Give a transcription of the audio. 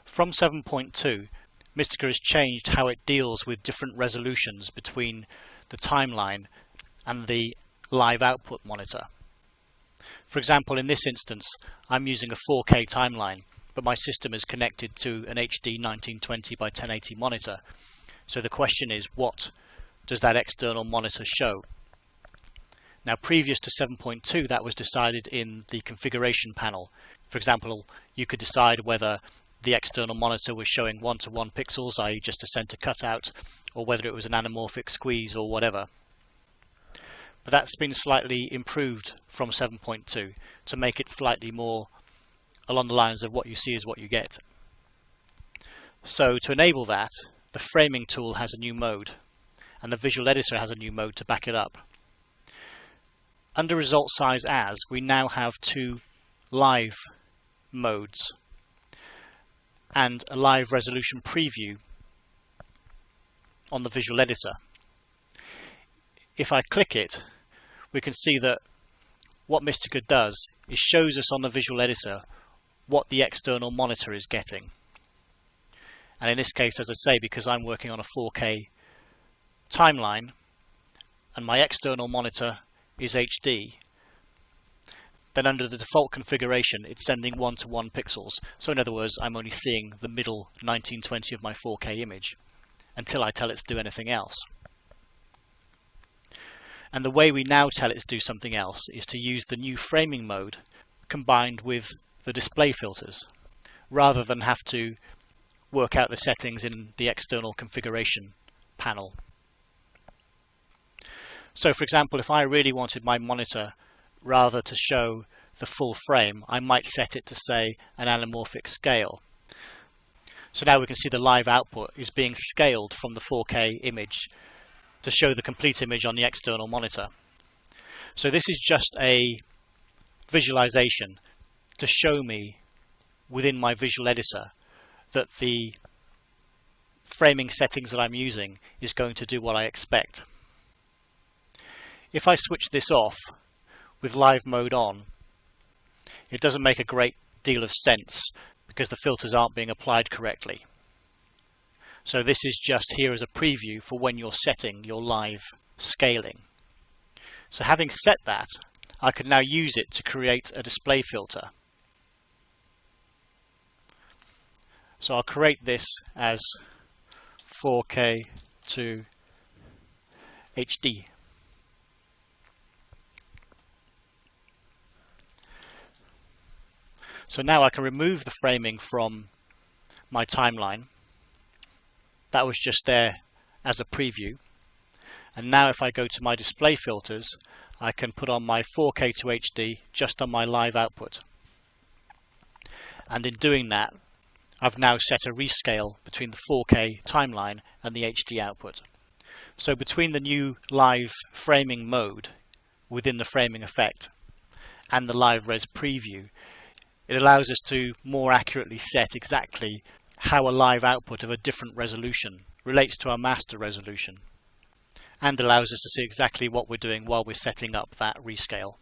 From 7.2, Mistika has changed how it deals with different resolutions between the timeline and the live output monitor. For example, in this instance, I'm using a 4K timeline, but my system is connected to an HD 1920 by 1080 monitor. So the question is, what does that external monitor show? Now, previous to 7.2, that was decided in the configuration panel. For example, you could decide whether the external monitor was showing 1:1 pixels, i.e. just a center cutout, or whether it was an anamorphic squeeze or whatever. But that's been slightly improved from 7.2 to make it slightly more along the lines of what you see is what you get. So to enable that, the framing tool has a new mode, and the visual editor has a new mode to back it up. Under result size as, we now have two live modes and a live resolution preview on the visual editor. If I click it, we can see that what Mistika does is shows us on the visual editor what the external monitor is getting. And in this case, as I say, because I'm working on a 4K timeline and my external monitor is HD, then under the default configuration it's sending 1:1 pixels. So in other words, I'm only seeing the middle 1920 of my 4K image until I tell it to do anything else. And the way we now tell it to do something else is to use the new framing mode combined with the display filters, rather than have to work out the settings in the external configuration panel. So for example, if I really wanted my monitor rather to show the full frame, I might set it to say an anamorphic scale. So now we can see the live output is being scaled from the 4K image to show the complete image on the external monitor. So this is just a visualization to show me within my visual editor that the framing settings that I'm using is going to do what I expect. If I switch this off with live mode on, it doesn't make a great deal of sense because the filters aren't being applied correctly. So this is just here as a preview for when you're setting your live scaling. So having set that, I can now use it to create a display filter. So I'll create this as 4K to HD. So now I can remove the framing from my timeline. That was just there as a preview. And now if I go to my display filters, I can put on my 4K to HD just on my live output. And in doing that, I've now set a rescale between the 4K timeline and the HD output. So between the new live framing mode within the framing effect and the live res preview, it allows us to more accurately set exactly how a live output of a different resolution relates to our master resolution, and allows us to see exactly what we're doing while we're setting up that rescale.